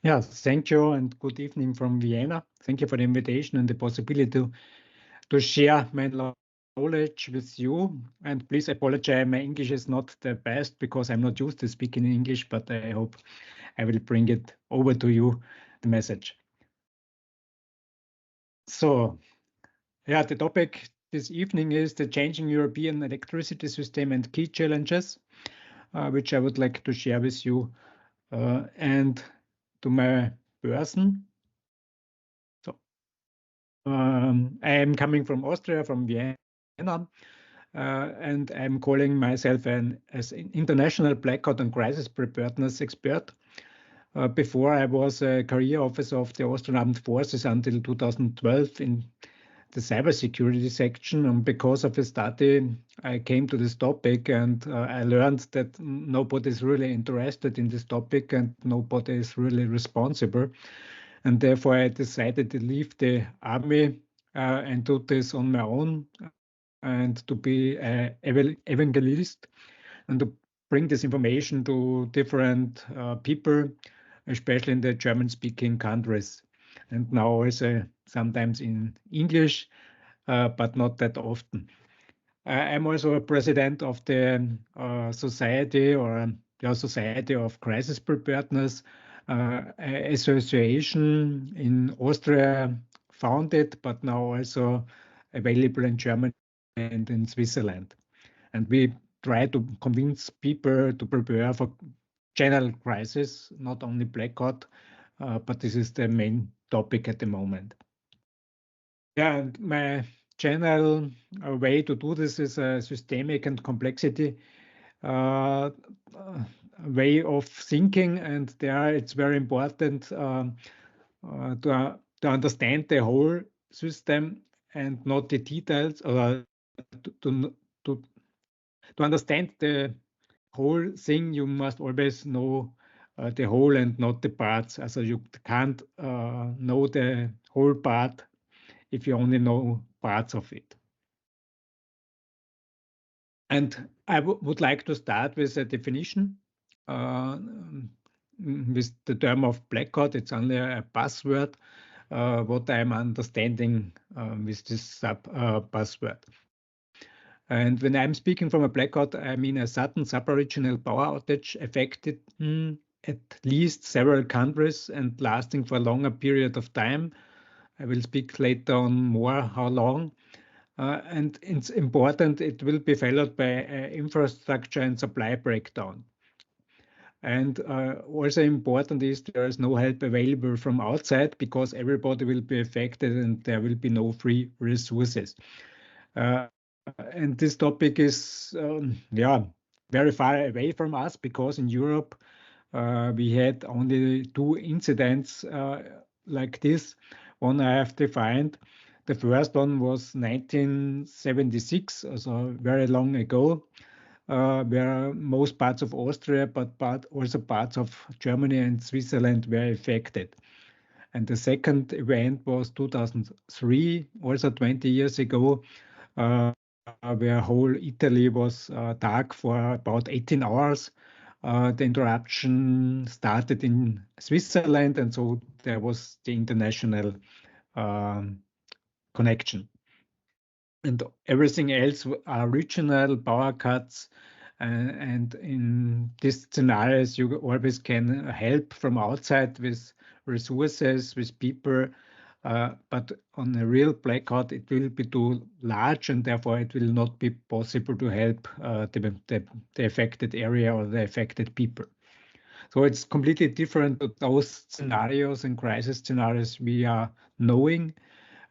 Yeah, thank you and good evening from Vienna. Thank you for the invitation and the possibility to share my knowledge with you. And please apologize, my English is not the best because I'm not used to speaking in English, but I hope I will bring it over to you, the message. So, yeah, the topic this evening is the changing European electricity system and key challenges, which I would like to share with you and to my person. So, I am coming from Austria, from Vienna, and I'm calling myself as an international blackout and crisis preparedness expert. Before I was a career officer of the Austrian Armed Forces until 2012 in the cybersecurity section. And because of a study, I came to this topic and I learned that nobody is really interested in this topic and nobody is really responsible. And therefore, I decided to leave the army and do this on my own and to be an evangelist and to bring this information to different people, especially in the German-speaking countries. And now also sometimes in English, but not that often. I'm also a president of the Society Society of Crisis Preparedness, association in Austria founded, but now also available in Germany and in Switzerland. And we try to convince people to prepare for general crisis, not only blackout, but this is the main topic at the moment. Yeah, and my general way to do this is a systemic and complexity uh, way of thinking, and there it's very important to understand the whole system and not the details, or to understand the whole thing. You must always know the whole and not the parts. So you can't know the whole part if you only know parts of it. And I would like to start with a definition. With the term of blackout, it's only a buzzword, what I'm understanding with this buzzword. And when I'm speaking from a blackout, I mean a sudden supra-regional power outage affected at least several countries and lasting for a longer period of time. I will speak later on more how long. And it's important, it will be followed by infrastructure and supply breakdown. And also important is there is no help available from outside because everybody will be affected and there will be no free resources. And this topic is, very far away from us because in Europe we had only two incidents like this. One I have defined. The first one was 1976, so very long ago, where most parts of Austria, but also parts of Germany and Switzerland were affected. And the second event was 2003, also 20 years ago, where whole Italy was dark for about 18 hours. The interruption started in Switzerland, and so there was the international connection. And everything else are regional power cuts. And in these scenarios, you always can help from outside with resources, with people. But on a real blackout, it will be too large, and therefore it will not be possible to help the affected area or the affected people. So it's completely different to those scenarios and crisis scenarios we are knowing.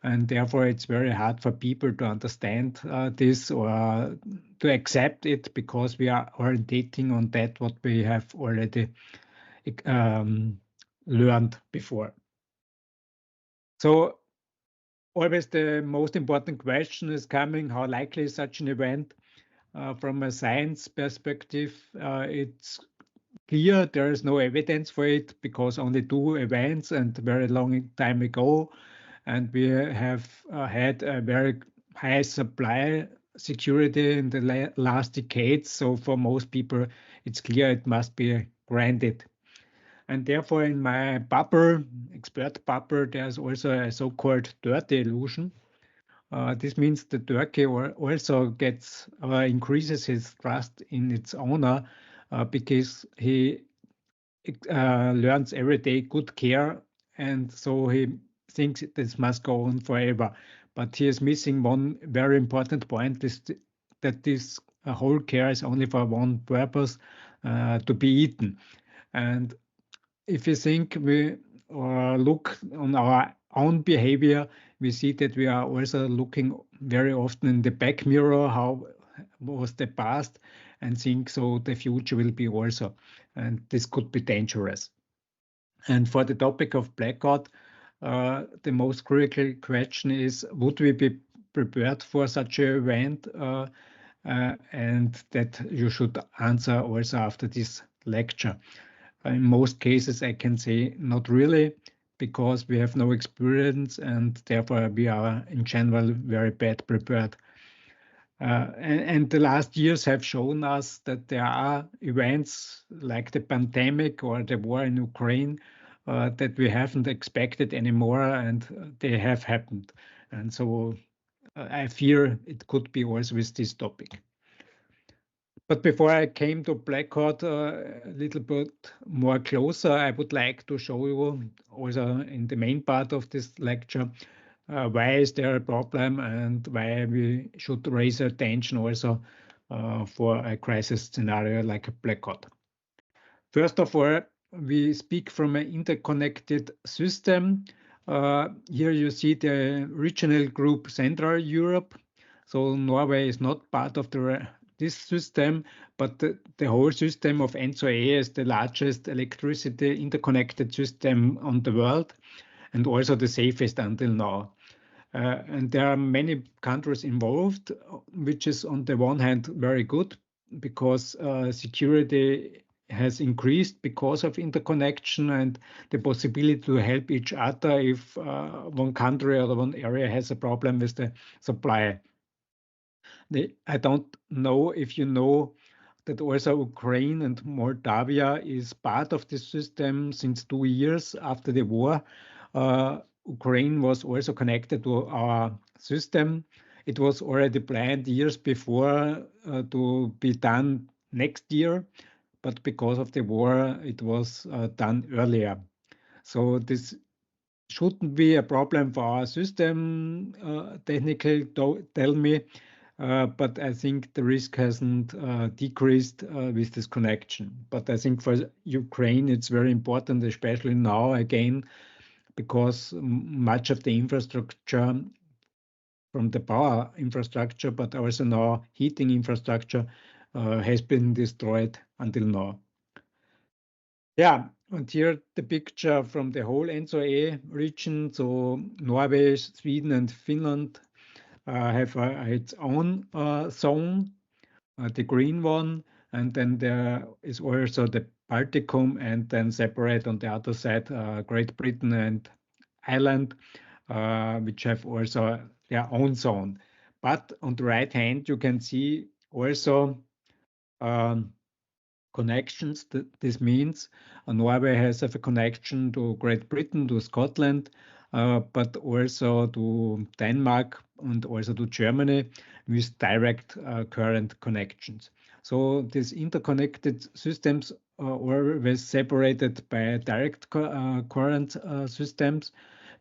And therefore, it's very hard for people to understand this or to accept it because we are orientating on that what we have already learned before. So always the most important question is coming, how likely is such an event? From a science perspective, it's clear there is no evidence for it because only two events and very long time ago. And we have had a very high supply security in the last decades. So for most people, it's clear it must be granted. And therefore, in my bubble, expert bubble, there's also a so-called dirty illusion. This means the turkey also gets increases his trust in its owner because he learns every day good care, and so he thinks this must go on forever. But he is missing one very important point: is that this whole care is only for one purpose, to be eaten. And if you think we or look on our own behavior, we see that we are also looking very often in the back mirror, how was the past, and think so the future will be also. And this could be dangerous. And for the topic of blackout, the most critical question is, would we be prepared for such an event? And that you should answer also after this lecture. In most cases, I can say not really, because we have no experience and therefore we are in general very bad prepared. And the last years have shown us that there are events like the pandemic or the war in Ukraine that we haven't expected anymore, and they have happened. And so I fear it could be also with this topic. But before I came to blackout a little bit more closer, I would like to show you also in the main part of this lecture why is there a problem and why we should raise attention also for a crisis scenario like a blackout. First of all, we speak from an interconnected system. Here you see the regional group Central Europe. So Norway is not part of this system, but the whole system of ENTSO-E is the largest electricity interconnected system on the world, and also the safest until now. And there are many countries involved, which is on the one hand very good because security has increased because of interconnection and the possibility to help each other if one country or one area has a problem with the supply. I don't know if you know that also Ukraine and Moldavia is part of this system since 2 years after the war. Ukraine was also connected to our system. It was already planned years before to be done next year, but because of the war, it was done earlier. So this shouldn't be a problem for our system, technically, tell me, but I think the risk hasn't decreased with this connection. But I think for Ukraine, it's very important, especially now again, because much of the infrastructure from the power infrastructure, but also now heating infrastructure has been destroyed until now. Yeah, and here the picture from the whole ENTSO-E region. So Norway, Sweden, and Finland have its own zone, the green one, and then there is also the Balticum, and then separate on the other side Great Britain and Ireland, which have also their own zone. But on the right hand, you can see also connections. This means Norway has a connection to Great Britain, to Scotland, but also to Denmark and also to Germany with direct current connections. So these interconnected systems are always separated by direct current systems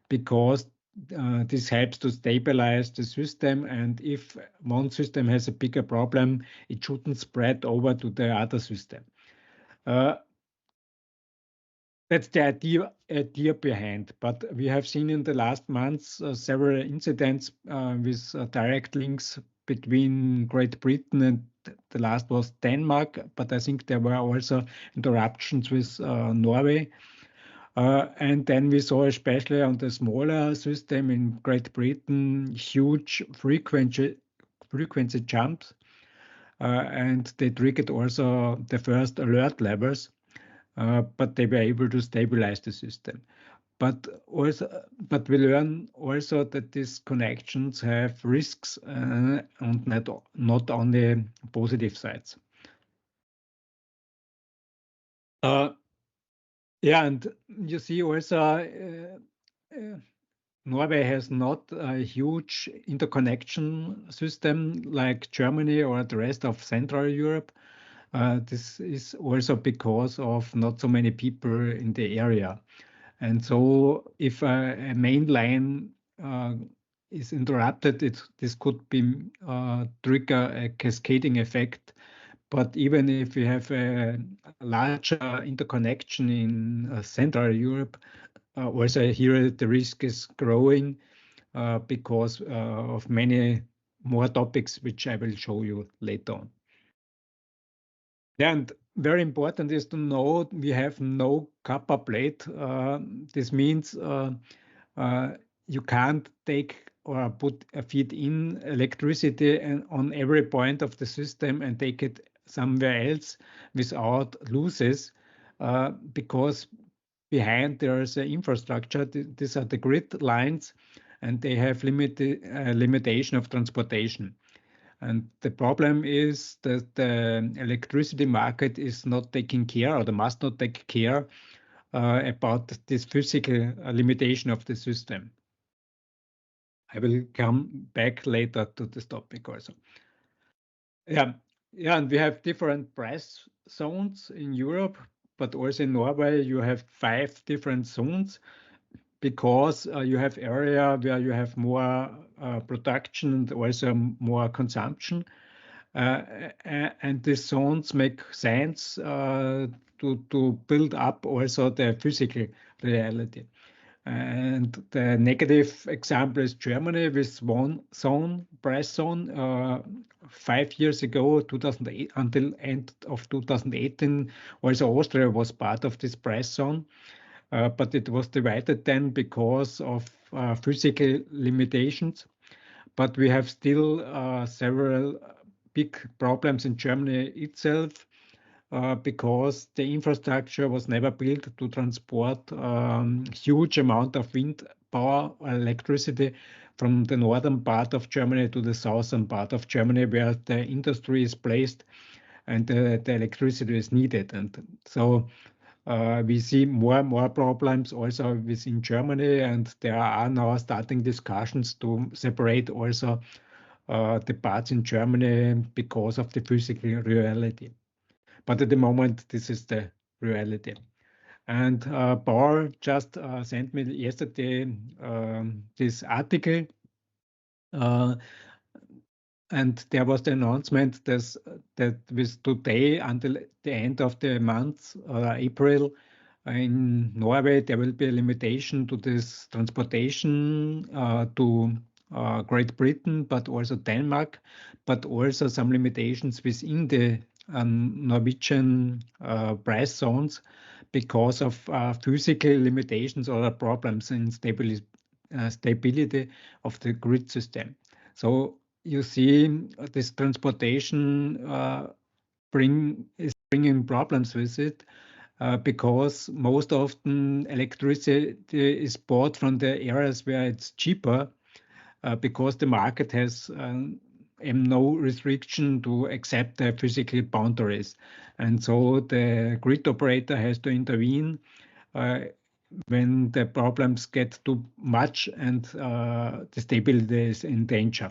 because this helps to stabilize the system, and if one system has a bigger problem, it shouldn't spread over to the other system. That's the idea behind, but we have seen in the last months several incidents with direct links between Great Britain and the last was Denmark, but I think there were also interruptions with Norway. And then we saw, especially on the smaller system in Great Britain, huge frequency jumps, and they triggered also the first alert levels, but they were able to stabilize the system. But we learn also that these connections have risks and not only positive sides. Yeah, and you see also Norway has not a huge interconnection system like Germany or the rest of Central Europe. This is also because of not so many people in the area. And so if a main line is interrupted, this could be trigger a cascading effect. But even if we have a larger interconnection in Central Europe, also here the risk is growing because of many more topics, which I will show you later on. And very important is to know we have no copper plate. This means you can't take or feed in electricity on every point of the system and take it somewhere else without losses, because behind there is an infrastructure. These are the grid lines, and they have limitation of transportation. And the problem is that the electricity market is not taking care, or they must not take care about this physical limitation of the system. I will come back later to this topic also. Yeah, yeah, and we have different price zones in Europe, but also in Norway you have 5 different zones because you have area where you have more production and also more consumption. And these zones make sense to build up also the physical reality. And the negative example is Germany with one zone, price zone. 5 years ago, 2008, until end of 2018, also Austria was part of this price zone. But it was divided then because of physical limitations. But we have still several big problems in Germany itself because the infrastructure was never built to transport huge amount of wind power or electricity from the northern part of Germany to the southern part of Germany, where the industry is placed and the electricity is needed. And so we see more and more problems also within Germany, and there are now starting discussions to separate also the parts in Germany because of the physical reality. But at the moment, this is the reality. And Paul just sent me yesterday this article, uh, and there was the announcement that with today until the end of the month, April, in Norway, there will be a limitation to this transportation to Great Britain, but also Denmark, but also some limitations within the Norwegian price zones because of physical limitations or problems in stability of the grid system. So you see this transportation is bringing problems with it. Because most often electricity is bought from the areas where it's cheaper, because the market has no restriction to accept the physical boundaries. And so the grid operator has to intervene when the problems get too much and the stability is in danger.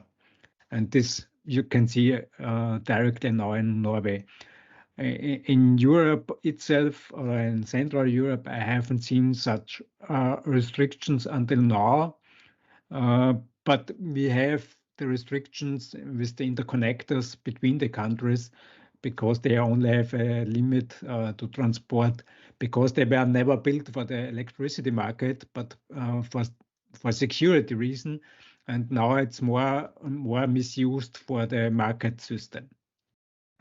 And this you can see directly now in Norway. In Europe itself or in Central Europe, I haven't seen such restrictions until now. But we have the restrictions with the interconnectors between the countries because they only have a limit to transport, because they were never built for the electricity market, but for security reason. And now it's more misused for the market system.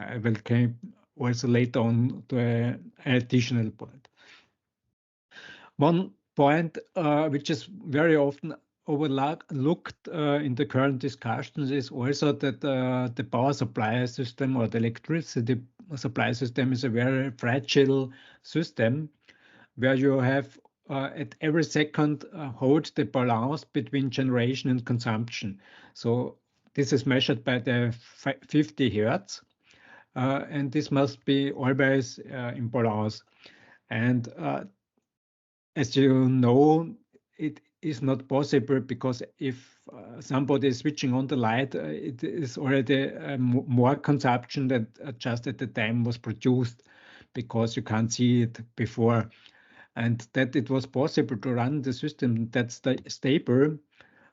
I will come also later on to an additional point. One point which is very often overlooked in the current discussions is also that the power supply system or the electricity supply system is a very fragile system where you have at every second hold the balance between generation and consumption. So this is measured by the 50 hertz. And this must be always in balance. And as you know, it is not possible because if somebody is switching on the light, it is already more consumption than just at the time was produced because you can't see it before. And that it was possible to run the system that's stable.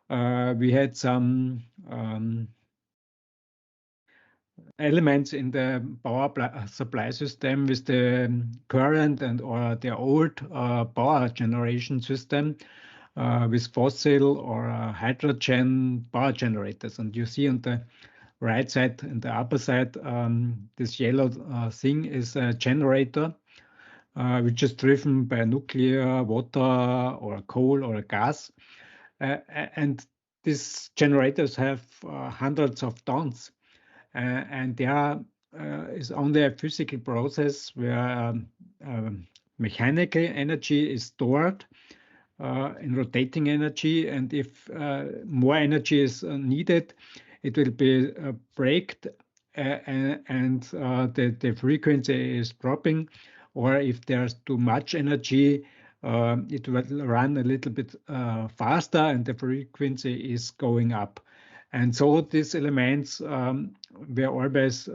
We had some elements in the power supply system with the current and or the old power generation system with fossil or hydrogen power generators. And you see on the right side and the upper side, this yellow thing is a generator, which is driven by nuclear, water, or coal or gas. And these generators have hundreds of tons. And there is only a physical process where mechanical energy is stored in rotating energy, and if more energy is needed, it will be braked and the frequency is dropping, or if there's too much energy, it will run a little bit faster and the frequency is going up. And so these elements were always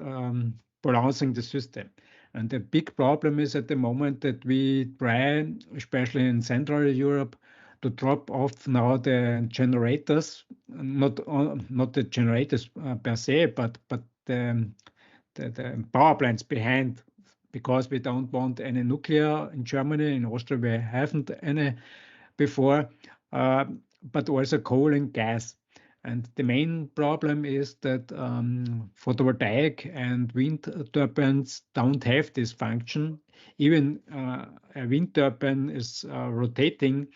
balancing the system. And the big problem is at the moment that we try, especially in Central Europe, to drop off now the generators, not the generators per se, but the power plants behind, because we don't want any nuclear in Germany. In Austria, we haven't any before, but also coal and gas. And the main problem is that photovoltaic and wind turbines don't have this function. Even a wind turbine is rotating.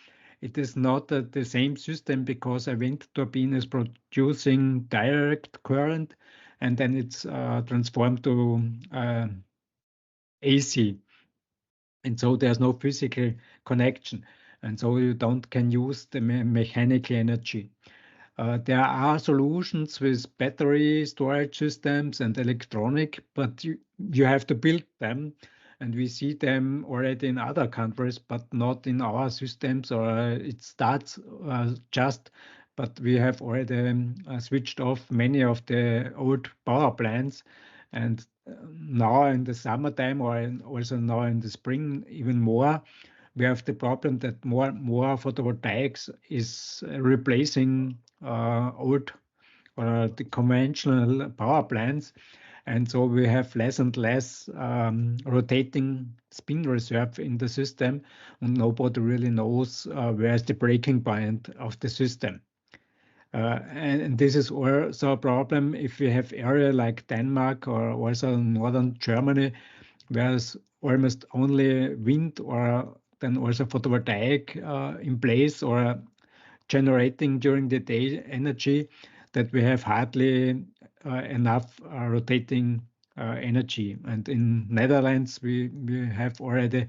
It is not the same system because a wind turbine is producing direct current and then it's transformed to AC. And so there's no physical connection. And so you can use the mechanical energy. There are solutions with battery storage systems and electronic, but you have to build them. And we see them already in other countries, but not in our systems, or it starts but we have already switched off many of the old power plants. And now in the summertime, or also now in the spring, even more, we have the problem that more photovoltaics is replacing old or the conventional power plants. And so we have less and less rotating spin reserve in the system, and nobody really knows where's the breaking point of the system. And this is also a problem if we have area like Denmark or also northern Germany, where there's almost only wind or then also photovoltaic in place, or generating during the day energy, that we have hardly enough rotating energy. And in Netherlands, we have already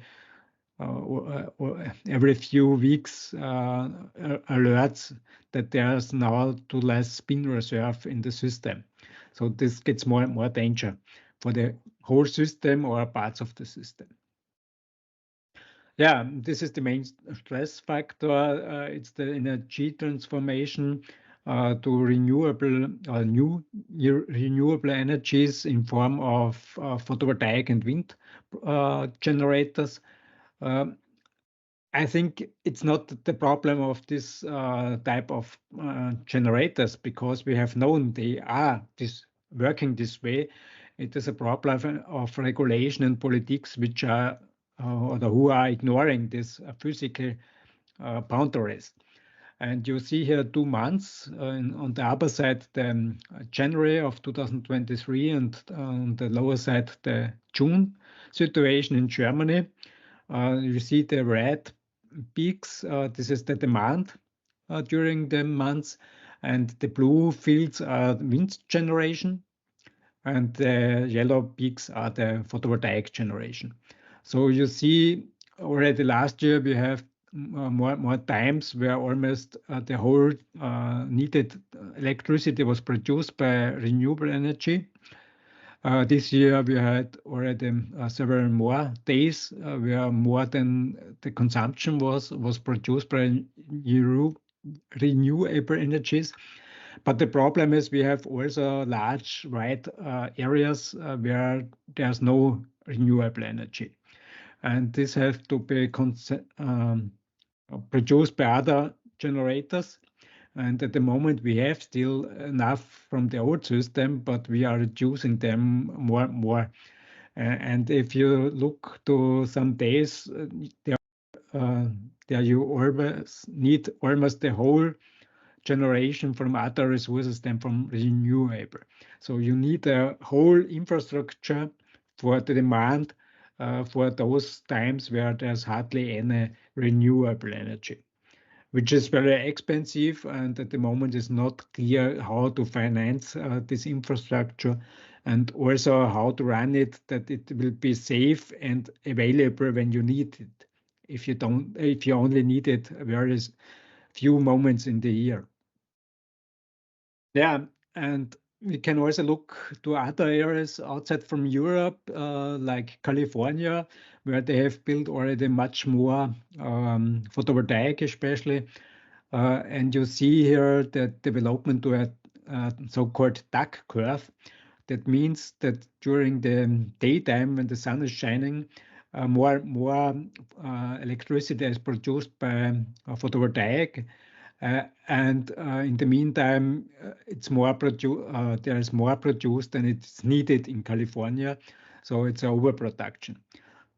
every few weeks alerts that there's now too less spin reserve in the system. So this gets more and more danger for the whole system or parts of the system. Yeah, this is the main stress factor. It's the energy transformation to renewable new renewable energies in form of photovoltaic and wind generators. I think it's not the problem of this type of generators, because we have known they are working this way. It is a problem of regulation and politics, which are or who are ignoring this physical boundaries. And you see here 2 months on the upper side, the January of 2023, and on the lower side, the June situation in Germany. You see the red peaks. This is the demand during the months, and the blue fields are wind generation, and the yellow peaks are the photovoltaic generation. So you see already last year we have more times where almost the whole needed electricity was produced by renewable energy. This year we had already several more days where more than the consumption was produced by renewable energies. But the problem is we have also large wide areas where there's no renewable energy. And this has to be produced by other generators. And at the moment, we have still enough from the old system, but we are reducing them more and more. And if you look to some days, there you always need almost the whole generation from other resources than from renewable. So you need a whole infrastructure for the demand for those times where there's hardly any renewable energy, which is very expensive, and at the moment is not clear how to finance this infrastructure and also how to run it, that it will be safe and available when you need it. If you only need it very few moments in the year. Yeah, and we can also look to other areas outside from Europe, like California, where they have built already much more photovoltaic, especially. And you see here the development to a so-called duck curve. That means that during the daytime, when the sun is shining, more electricity is produced by photovoltaic, and in the meantime, it's there is more produced than it's needed in California, so it's overproduction.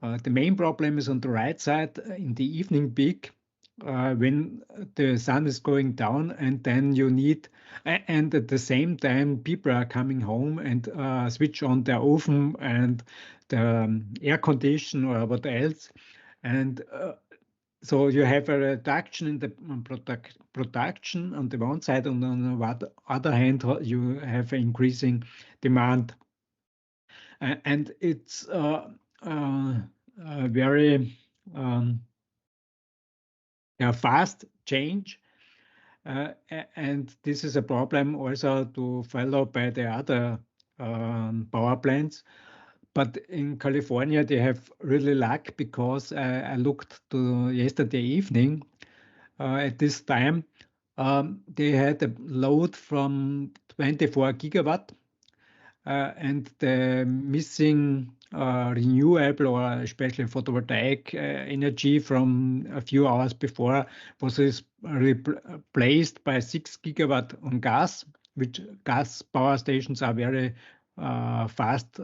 The main problem is on the right side in the evening peak, when the sun is going down, and then you need, and at the same time, people are coming home and switch on their oven and the air condition or what else, and so you have a reduction in the production on the one side, and on the other hand, you have increasing demand. And it's very fast change. And this is a problem also to follow by the other power plants. But in California, they have really luck, because I looked to yesterday evening at this time. They had a load from 24 gigawatt, and the missing renewable or especially photovoltaic energy from a few hours before was replaced by 6 gigawatt on gas, which gas power stations are very fast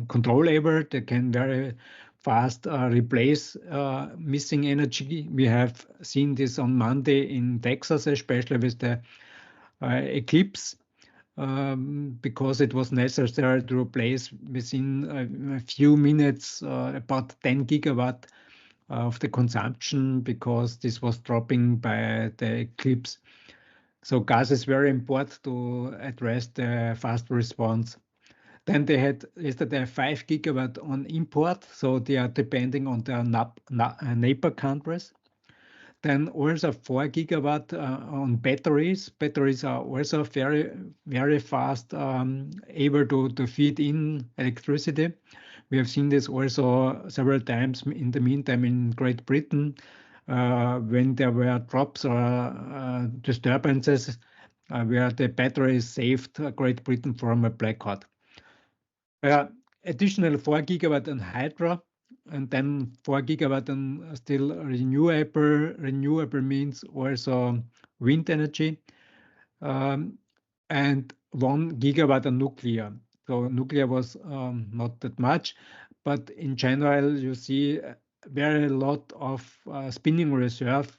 controllable. They can very fast replace missing energy. We have seen this on Monday in Texas, especially with the eclipse, because it was necessary to replace within a few minutes about 10 gigawatt of the consumption, because this was dropping by the eclipse. So gas is very important to address the fast response. Then they had yesterday 5 gigawatt on import, so they are depending on their neighbor countries. Then also 4 gigawatt on batteries. Batteries are also very, very fast able to feed in electricity. We have seen this also several times in the meantime in Great Britain, when there were drops or disturbances, where the batteries saved Great Britain from a blackout. Additional 4 gigawatt on hydro, and then 4 gigawatt on still renewable. Renewable means also wind energy, and 1 gigawatt on nuclear. So nuclear was not that much, but in general, you see very lot of spinning reserve,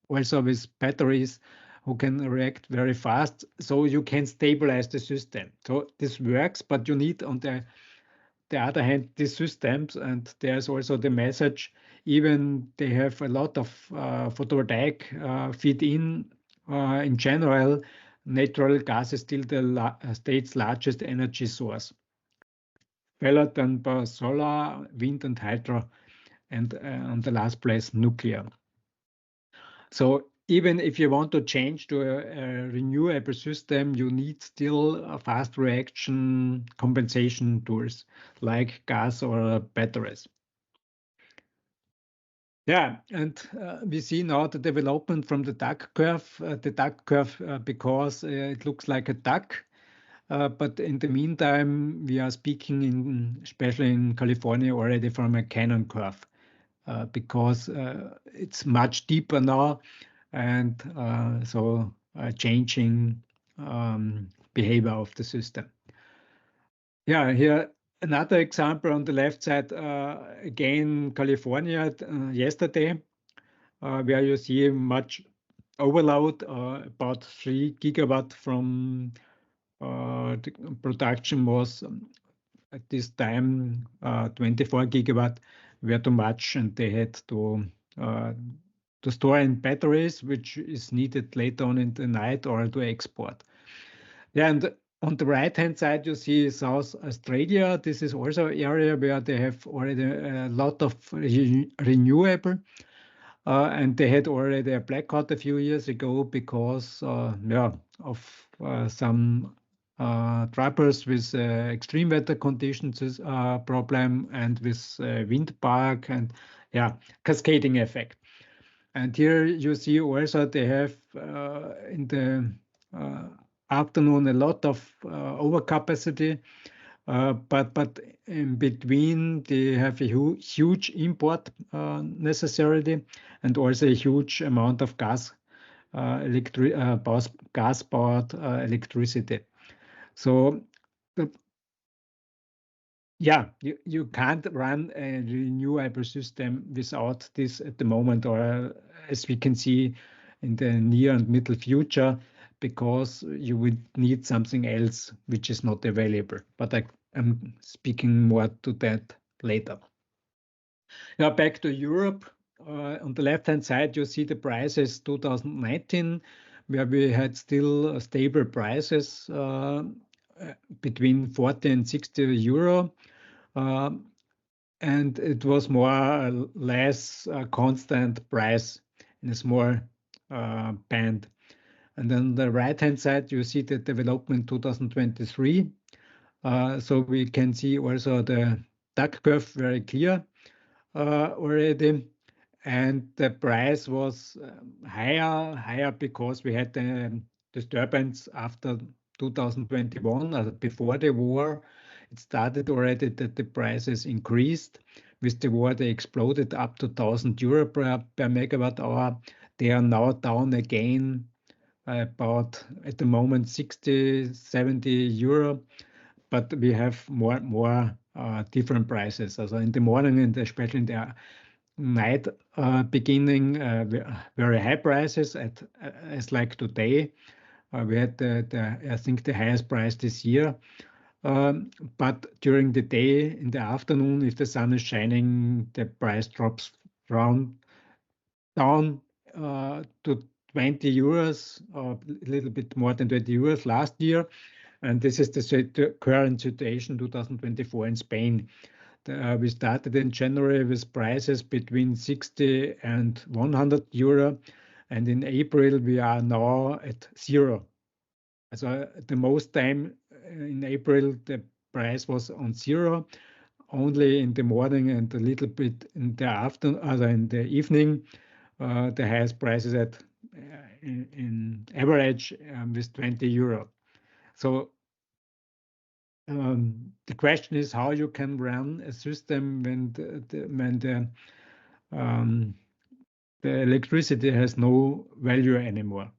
also with batteries who can react very fast, so you can stabilize the system. So this works, but you need on the other hand these systems, and there's also the message, even they have a lot of photovoltaic feed in general, natural gas is still the state's largest energy source, followed then by solar, wind and hydro, and on the last place nuclear. So even if you want to change to a renewable system, you need still a fast reaction compensation tools like gas or batteries. Yeah, and we see now the development from the duck curve. Because it looks like a duck, but in the meantime, we are speaking especially in California, already from a cannon curve, because it's much deeper now, and so changing behavior of the system. Yeah, here another example on the left side, again, California yesterday, where you see much overload, about 3 gigawatt from the production was at this time 24 gigawatt were too much, and they had to store in batteries, which is needed later on in the night, or to export. Yeah, and on the right-hand side, you see South Australia. This is also an area where they have already a lot of renewable, and they had already a blackout a few years ago because of some troubles with extreme weather conditions problem, and with wind park and cascading effect. And here you see also they have in the afternoon a lot of overcapacity, but in between they have a huge import necessarily, and also a huge amount of gas-powered electricity. So you can't run a renewable system without this at the moment, or as we can see in the near and middle future, because you would need something else which is not available. But I'm speaking more to that later. Now back to Europe. On the left-hand side, you see the prices 2019, where we had still stable prices between 40 and 60 euro. And it was more or less a constant price in a small band. And then the right-hand side, you see the development 2023. So we can see also the duck curve very clear already. And the price was higher because we had the disturbance after 2021, before the war. It started already that the prices increased. With the war, they exploded up to 1,000 euro per megawatt hour. They are now down again about, at the moment, 60, 70 euro. But we have more different prices. Also in the morning, and especially in the night beginning, very high prices as like today. We had I think the highest price this year. But during the day, in the afternoon, if the sun is shining, the price drops down to 20 euros, or a little bit more than 20 euros last year. And this is the current situation, 2024 in Spain. We started in January with prices between 60 and 100 euro. And in April, we are now at 0. So the most time in April, the price was on 0. Only in the morning and a little bit in the afternoon, in the evening, the highest price is at in average with 20 euro. So the question is how you can run a system when the electricity has no value anymore.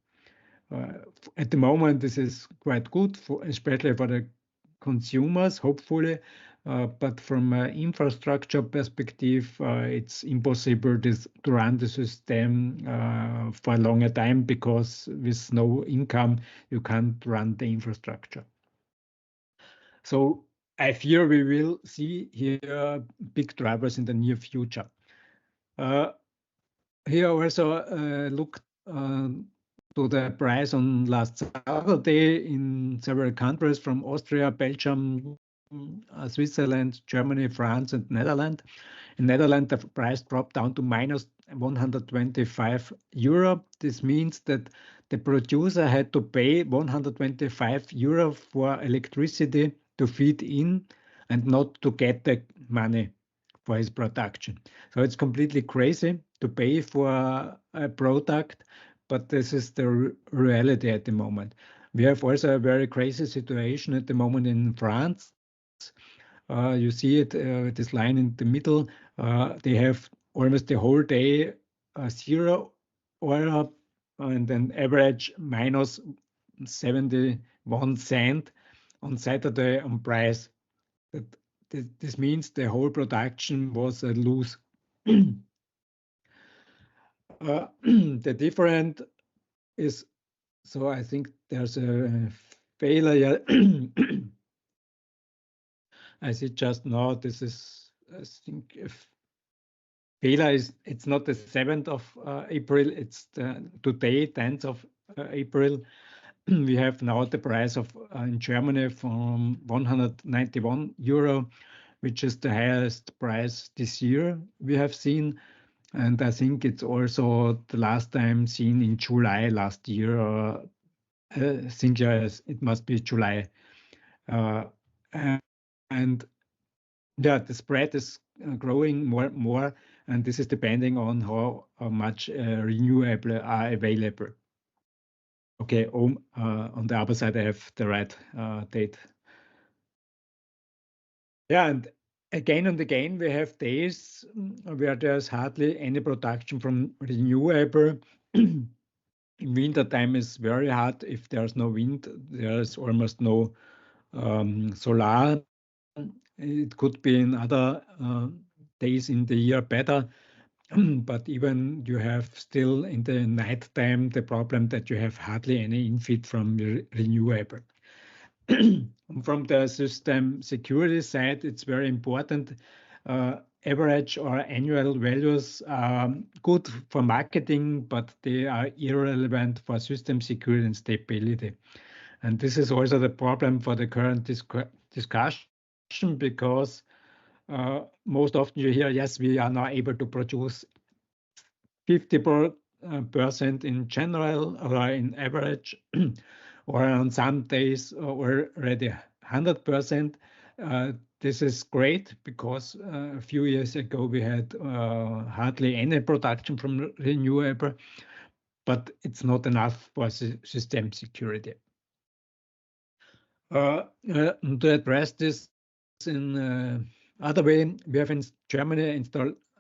At the moment, this is quite good, especially for the consumers, hopefully. But from an infrastructure perspective, it's impossible to run the system for a longer time, because with no income, you can't run the infrastructure. So I fear we will see here big drivers in the near future. Here also look to the price on last Saturday in several countries, from Austria, Belgium, Switzerland, Germany, France, and Netherlands. In Netherlands, the price dropped down to minus 125 euro. This means that the producer had to pay 125 euro for electricity to feed in and not to get the money for his production. So it's completely crazy to pay for a product, but this is the reality at the moment. We have also a very crazy situation at the moment in France. You see it, this line in the middle. They have almost the whole day 0 euro and an average minus 71 cent on Saturday on price. This means the whole production was a lose. The different is, so I think there's a failure. I see just now, this is, I think, if failure is, it's not the 7th of April, it's today, 10th of April. We have now the price of in Germany from 191 euro, which is the highest price this year we have seen. And I think it's also the last time seen in July last year. I think yes, it must be July. And yeah, the spread is growing more, and this is depending on how much renewable are available. Okay, on the other side, I have the right date. Yeah, and again, we have days where there's hardly any production from renewable. In winter time is very hard. If there's no wind, there's almost no solar. It could be in other days in the year better, but even you have still in the night time the problem that you have hardly any infeed from renewable. From the system security side, it's very important. Average or annual values are good for marketing, but they are irrelevant for system security and stability. And this is also the problem for the current discussion, because most often you hear, yes, we are now able to produce 50% in general or in average, or on some days already 100%. This is great because a few years ago we had hardly any production from renewable, but it's not enough for system security. To address this in other way, we have in Germany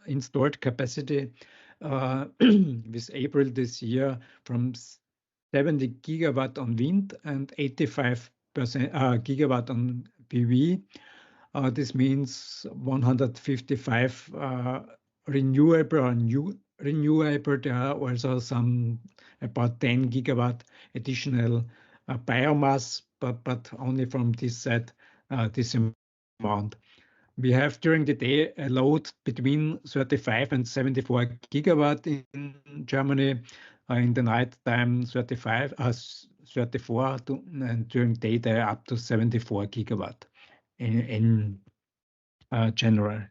installed capacity with April this year from 70 gigawatt on wind and 85% gigawatt on PV. This means 155 renewable or new renewable. There are also some about 10 gigawatt additional biomass, but only from this side, this amount. We have during the day a load between 35 and 74 gigawatt in Germany. In the night time, 34, and during day they are up to 74 gigawatt in general.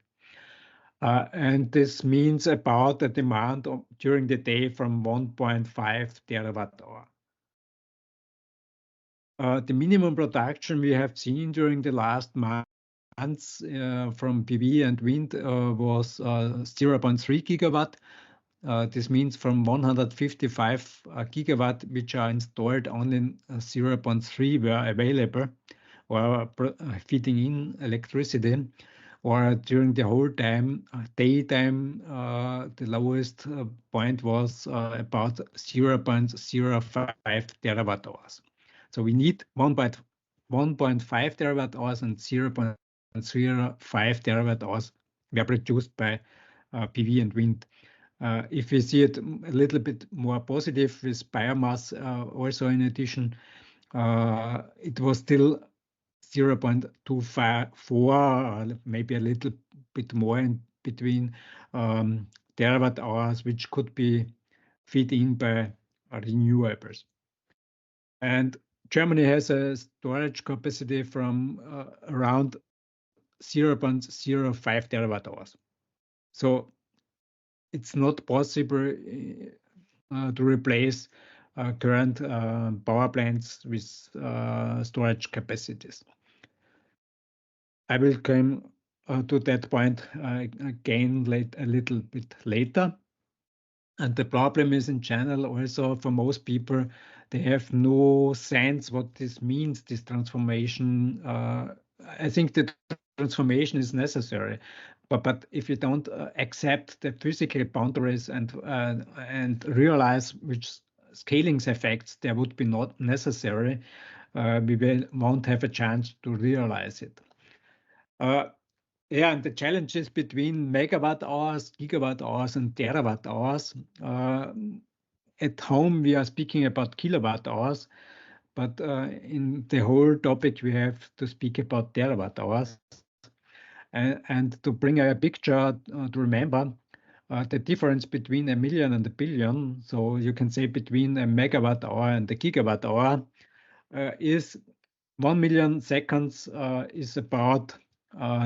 And this means about a demand during the day from 1.5 terawatt hour. The minimum production we have seen during the last months from PV and wind was 0.3 gigawatt. This means from 155 gigawatt, which are installed, only 0.3 were available or feeding in electricity. Or during the whole time, daytime, the lowest point was about 0.05 terawatt hours. So we need 1.5 terawatt hours and 0.05 terawatt hours were produced by PV and wind. If we see it a little bit more positive with biomass, also in addition, it was still 0.24 or maybe a little bit more in between terawatt hours, which could be fed in by renewables. And Germany has a storage capacity from around 0.05 terawatt hours. So it's not possible to replace current power plants with storage capacities. I will come to that point again a little bit later. And the problem is in general also for most people, they have no sense what this means, this transformation. I think the transformation is necessary, but if you don't accept the physical boundaries and realize which scaling effects there would be not necessary, we won't have a chance to realize it. Yeah, and the challenges between megawatt hours, gigawatt hours, and terawatt hours. At home, we are speaking about kilowatt hours, but in the whole topic, we have to speak about terawatt hours. And to bring a picture to remember the difference between a million and a billion, so you can say between a megawatt hour and a gigawatt hour, is 1 million seconds is about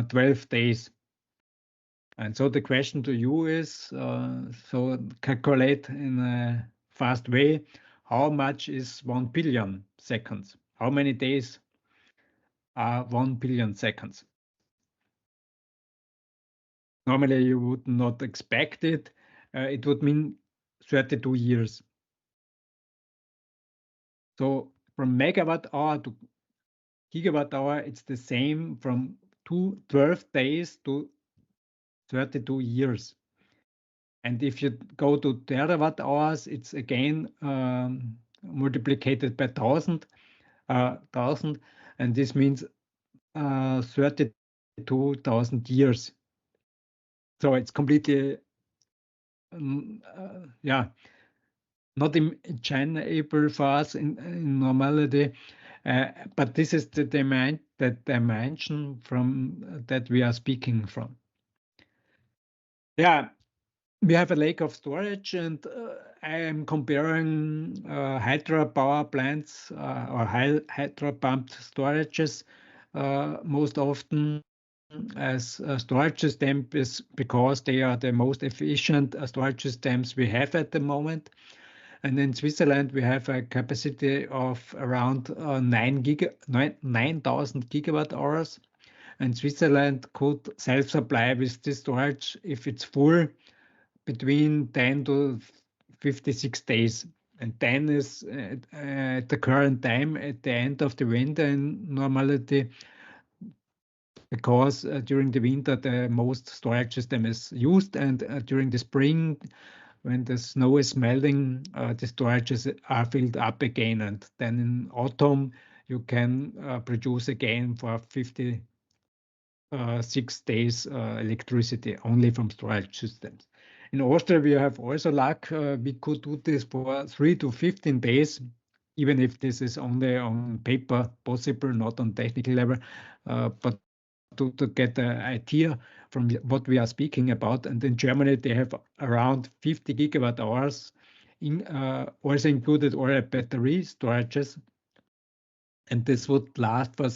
12 days. And so the question to you is, so calculate in a fast way, how much is 1 billion seconds? How many days are 1 billion seconds? Normally you would not expect it. It would mean 32 years. So from megawatt hour to gigawatt hour, it's the same from 12 days to 32 years. And if you go to terawatt hours, it's again multiplied by 1,000, and this means 32,000 years. So it's completely, yeah, not imaginable for us in normality, but this is the dimension from that we are speaking from. Yeah, we have a lake of storage, and I am comparing hydropower plants or hydro pumped storages most often as storage systems because they are the most efficient storage systems we have at the moment. And in Switzerland, we have a capacity of around 9,000 gigawatt hours. And Switzerland could self-supply with this storage if it's full between 10 to 56 days. And 10 is at the current time at the end of the winter in normality, because during the winter the most storage system is used, and during the spring when the snow is melting, the storages are filled up again, and then in autumn you can produce again for 56 days electricity only from storage systems. In Austria, we have also luck. We could do this for 3 to 15 days, even if this is only on paper possible, not on technical level, but to get an idea from what we are speaking about. And in Germany, they have around 50 gigawatt hours, also included all battery storages. And this would last for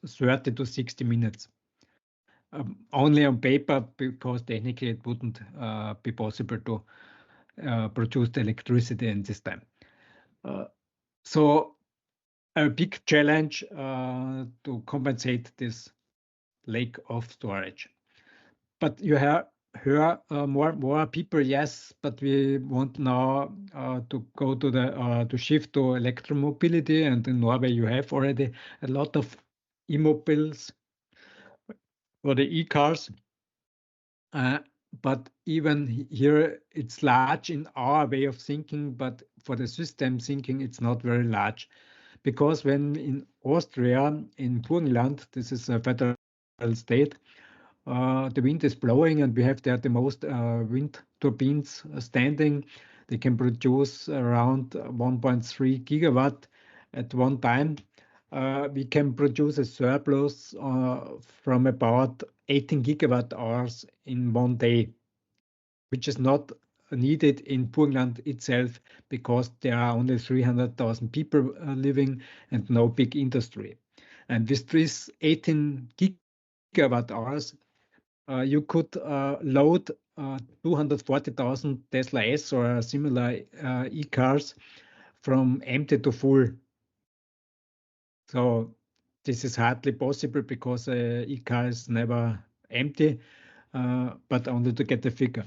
30 to 60 minutes. Only on paper, because technically it wouldn't be possible to produce the electricity in this time. So a big challenge to compensate this lake of storage. But you hear more people, yes, but we want now to go to the to shift to electromobility, and in Norway you have already a lot of e-mobiles or the e-cars. But even here, it's large in our way of thinking, but for the system thinking, it's not very large. Because when in Austria, in Burgenland, this is a federal state, the wind is blowing and we have there the most wind turbines standing. They can produce around 1.3 gigawatt at one time. We can produce a surplus from about 18 gigawatt hours in one day, which is not needed in Burgenland itself because there are only 300,000 people living and no big industry. And with this 18 gigawatt hours, you could load 240,000 Tesla S or similar e-cars from empty to full. So this is hardly possible because e-car is never empty, but only to get the figure.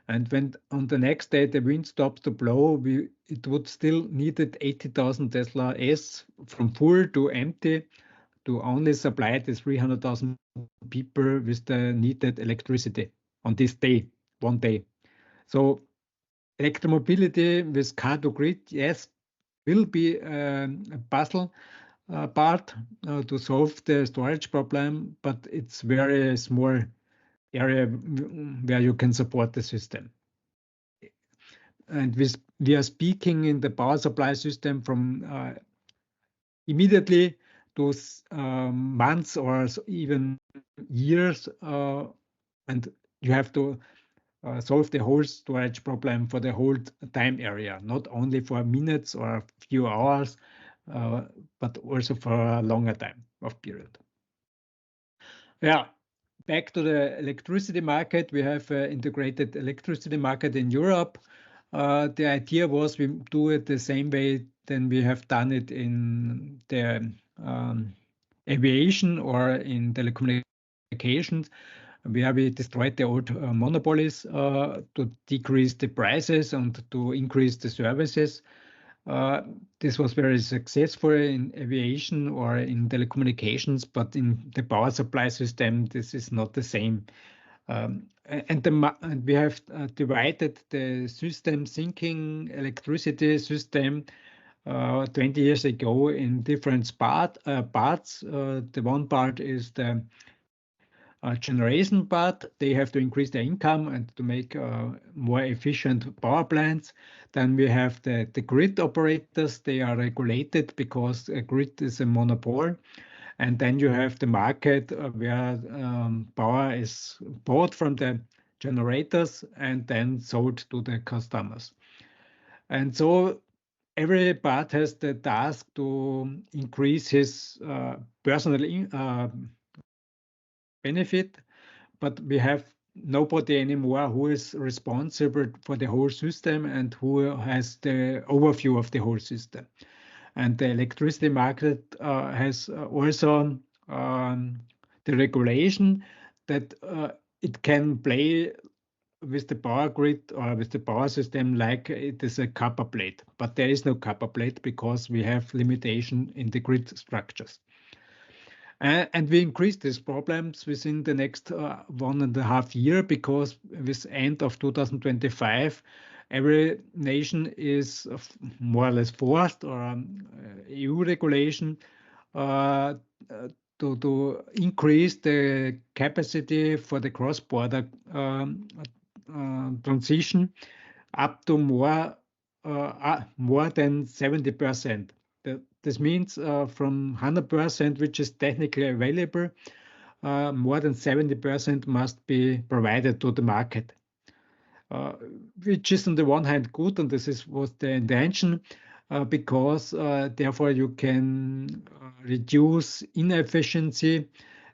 And when on the next day the wind stops to blow, it would still needed 80,000 Tesla S from full to empty to only supply the 300,000 people with the needed electricity on this day, one day. So electromobility with car to grid, yes, will be a puzzle part to solve the storage problem, but it's very small area where you can support the system. And we are speaking in the power supply system from immediately to months or even years, and you have to solve the whole storage problem for the whole time area, not only for minutes or a few hours, but also for a longer time of period. Yeah, back to the electricity market. We have an integrated electricity market in Europe. The idea was we do it the same way than we have done it in the aviation or in telecommunications, where we destroyed the old monopolies to decrease the prices and to increase the services. This was very successful in aviation or in telecommunications, but in the power supply system, this is not the same. And we have divided the system thinking electricity system 20 years ago in different parts. The one part is the generation part. They have to increase their income and to make more efficient power plants. Then we have the grid operators. They are regulated because a grid is a monopoly. And then you have the market where power is bought from the generators and then sold to the customers. And so every part has the task to increase his personal benefit, but we have nobody anymore who is responsible for the whole system and who has the overview of the whole system. And the electricity market has also the regulation that it can play with the power grid or with the power system like it is a copper plate, but there is no copper plate because we have limitation in the grid structures. And we increased these problems within the next 1.5 years because with end of 2025, every nation is more or less forced or EU regulation to increase the capacity for the cross-border transition up to more than 70%. This means from 100%, which is technically available, more than 70% must be provided to the market, which is on the one hand good, and this was the intention, because therefore you can reduce inefficiency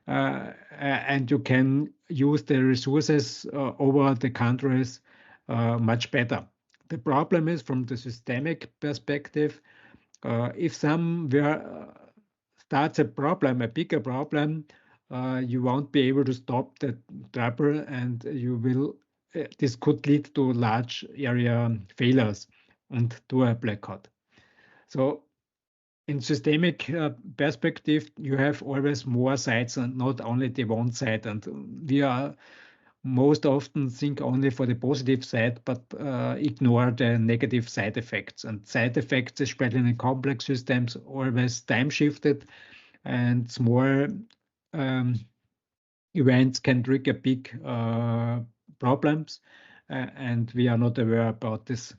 and you can use the resources over the countries much better. The problem is from the systemic perspective, if somewhere starts a problem, a bigger problem, you won't be able to stop the trouble, and you will. This could lead to large area failures and to a blackout. So, in systemic perspective, you have always more sides and not only the one side. And we are most often think only for the positive side, but ignore the negative side effects. And side effects, especially in complex systems, always time shifted, and small events can trigger big problems, and we are not aware about this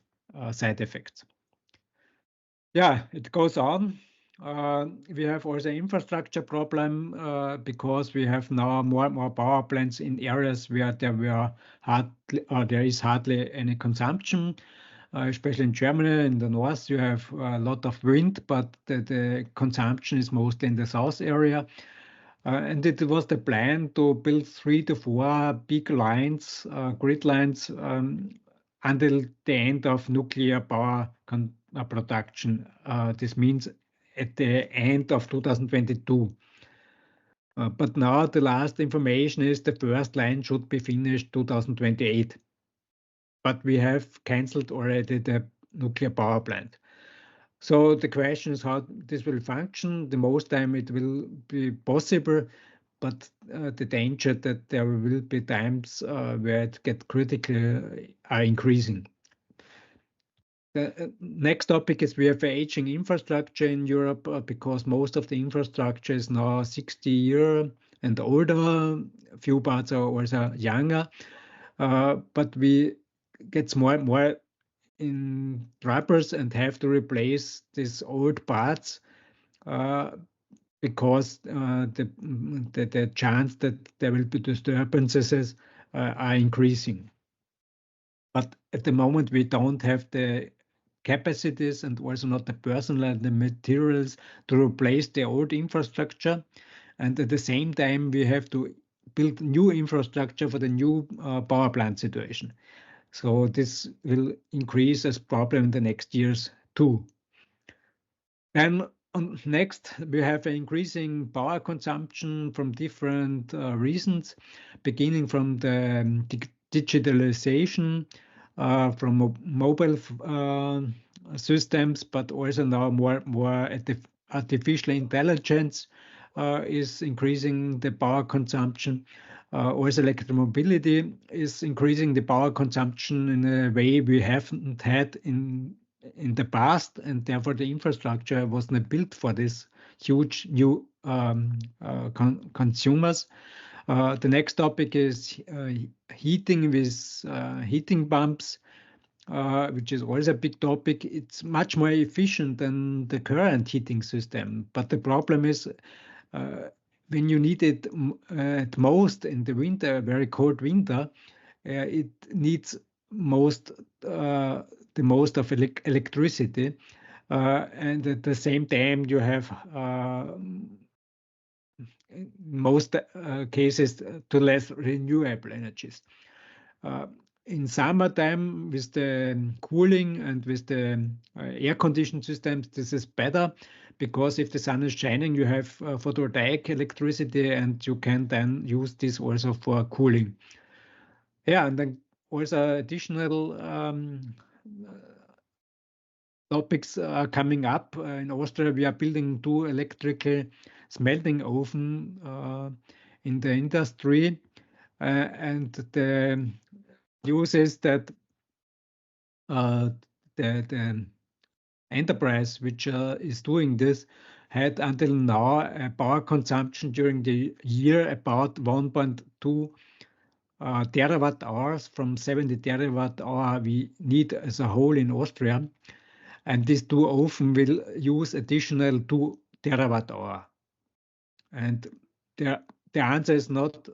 side effects. Yeah, it goes on. We have also infrastructure problem because we have now more power plants in areas where there is hardly any consumption. Especially in Germany, in the north, you have a lot of wind, but the consumption is mostly in the south area. And it was the plan to build 3 to 4 big lines, grid lines, until the end of nuclear power production. This means at the end of 2022. But now the last information is the first line should be finished 2028. But we have cancelled already the nuclear power plant. So the question is how this will function. The most time it will be possible, but the danger that there will be times where it get critical are increasing. The next topic is we have aging infrastructure in Europe because most of the infrastructure is now 60 years and older. A few parts are also younger, but we get more and more in troubles and have to replace these old parts because the chance that there will be disturbances are increasing. But at the moment, we don't have the capacities and also not the personnel and the materials to replace the old infrastructure. And at the same time, we have to build new infrastructure for the new power plant situation. So this will increase as problem in the next years too. And next, we have increasing power consumption from different reasons, beginning from the digitalization, from mobile systems, but also now more at the artificial intelligence is increasing the power consumption. Also, electromobility is increasing the power consumption in a way we haven't had in the past, and therefore the infrastructure was not built for this huge new consumers. The next topic is heating with heating pumps, which is also a big topic. It's much more efficient than the current heating system, but the problem is when you need it at most in the winter, very cold winter, it needs the most of electricity, and at the same time you have most cases to less renewable energies. In summertime, with the cooling and with the air conditioning systems, this is better because if the sun is shining, you have photovoltaic electricity and you can then use this also for cooling. Yeah, and then also additional topics are coming up. In Austria, we are building 2 electrical smelting oven in the industry, and the news is that the enterprise which is doing this had until now a power consumption during the year about 1.2 terawatt hours from 70 terawatt hour we need as a whole in Austria. And these 2 ovens will use additional 2 terawatt hour. And the answer is not,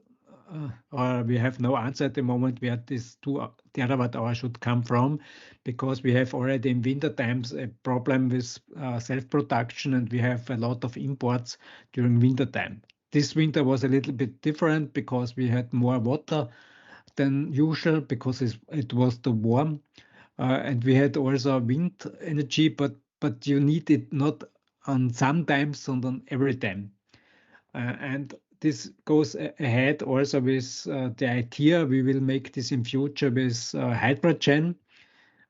or we have no answer at the moment where this 2 terawatt hour should come from, because we have already in winter times a problem with self-production, and we have a lot of imports during winter time. This winter was a little bit different because we had more water than usual because it was too warm. And we had also wind energy, but you need it not on sometimes, and on every time. And this goes ahead also with the idea we will make this in future with hydrogen.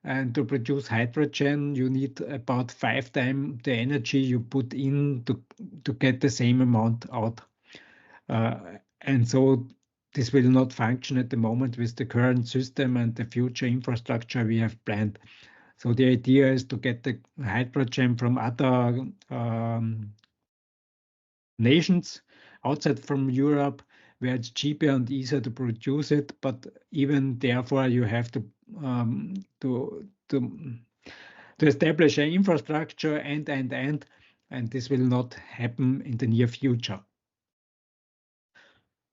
And to produce hydrogen, you need about 5 times the energy you put in to get the same amount out. And so this will not function at the moment with the current system and the future infrastructure we have planned. So the idea is to get the hydrogen from other nations outside from Europe, where it's cheaper and easier to produce it. But even therefore, you have to establish an infrastructure and and this will not happen in the near future.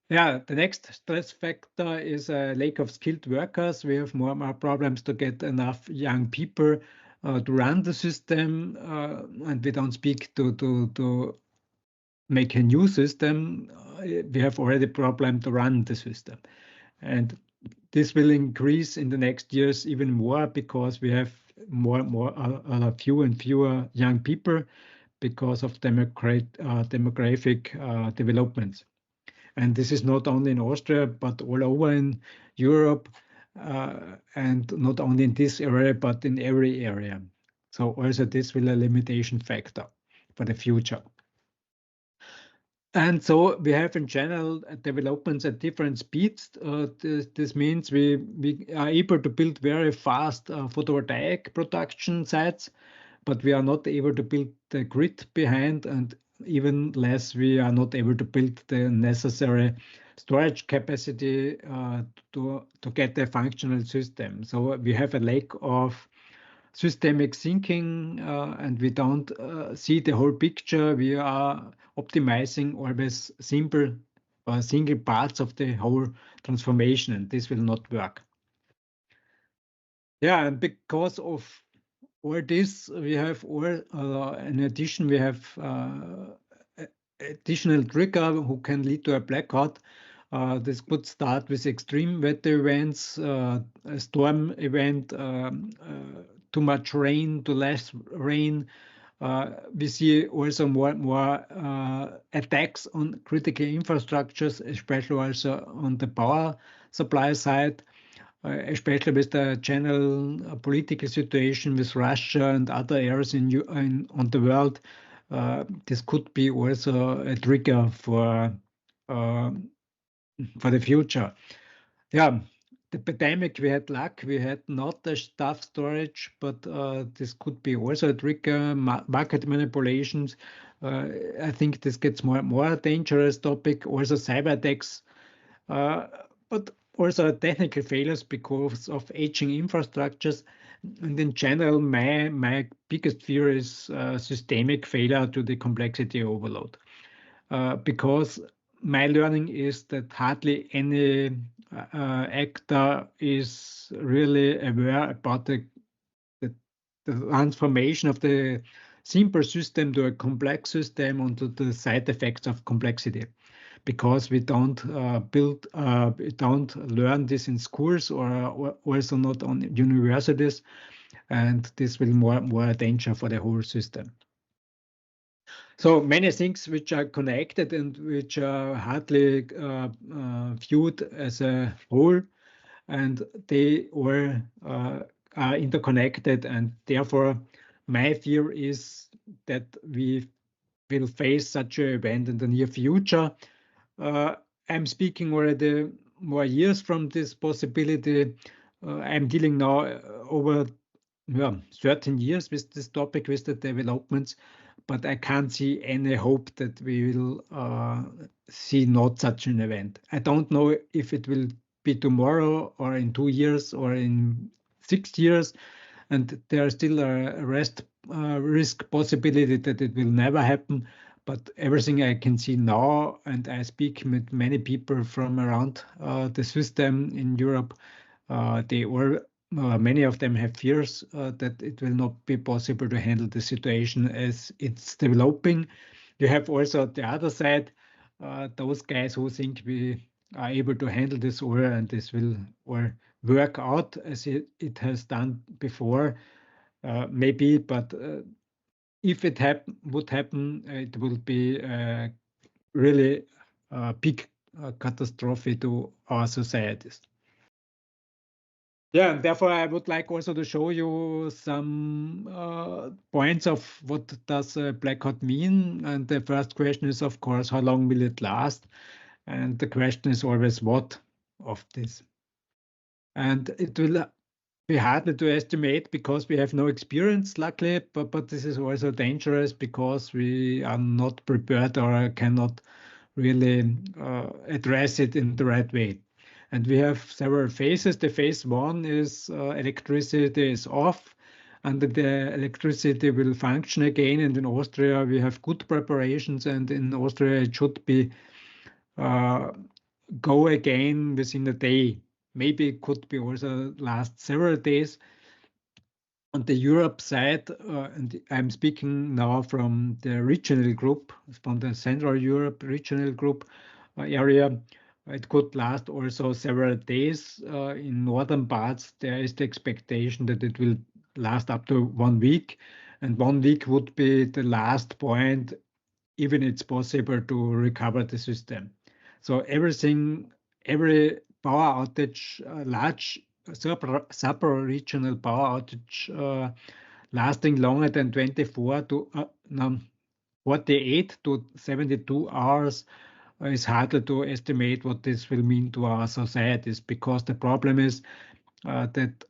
Yeah, the next stress factor is a lack of skilled workers. We have more and more problems to get enough young people to run the system, and we don't speak to make a new system. We have already problem to run the system, and this will increase in the next years even more because we have more and more fewer and fewer young people because of demographic developments. And this is not only in Austria, but all over in Europe, and not only in this area, but in every area. So also this will a limitation factor for the future. And so we have in general developments at different speeds. This means we are able to build very fast photovoltaic production sites, but we are not able to build the grid behind, and even less we are not able to build the necessary storage capacity to get a functional system. So we have a lack of systemic thinking, and we don't see the whole picture. We are optimizing always simple single parts of the whole transformation, and this will not work. Yeah, and because of all this, we have in addition, we have additional trigger who can lead to a blackout. This could start with extreme weather events, a storm event, too much rain, too less rain. We see also more and more attacks on critical infrastructures, especially also on the power supply side. Especially with the general political situation with Russia and other areas on the world, this could be also a trigger for the future. Yeah, the pandemic, we had luck, we had not the staff storage, but this could be also a trigger, market manipulations. I think this gets more and more dangerous topic, also cyber attacks. But also technical failures because of aging infrastructures. And in general, my biggest fear is systemic failure to the complexity overload. Because my learning is that hardly any actor is really aware about the transformation of the simple system to a complex system and to the side effects of complexity, because we don't learn this in schools or also not on universities, and this will more danger for the whole system. So many things which are connected and which are hardly viewed as a whole, and they all are interconnected, and therefore my fear is that we will face such an event in the near future. I'm speaking already more years from this possibility. I'm dealing now over 13 years with this topic, with the developments, but I can't see any hope that we will see not such an event. I don't know if it will be tomorrow or in 2 years or in 6 years, and there is still a risk possibility that it will never happen. But everything I can see now, and I speak with many people from around the system in Europe, many of them have fears that it will not be possible to handle the situation as it's developing. You have also the other side, those guys who think we are able to handle this all and this will work out as it has done before, maybe, but if it would happen, it will be really a big catastrophe to our societies. Yeah, and therefore I would like also to show you some points of what does a blackout mean. And the first question is, of course, how long will it last? And the question is always what of this? And it will be harder to estimate because we have no experience, luckily, but this is also dangerous because we are not prepared or cannot really address it in the right way. And we have several phases. The phase one is electricity is off. and the electricity will function again. And in Austria, we have good preparations, and in Austria, it should be go again within a day. Maybe it could be also last several days. On the Europe side, and I'm speaking now from the regional group, from the Central Europe regional group area, it could last also several days. In northern parts, there is the expectation that it will last up to 1 week, and 1 week would be the last point, even it's possible to recover the system. So every power outage, large supra-regional power outage lasting longer than 48 to 72 hours is harder to estimate what this will mean to our societies, because the problem is that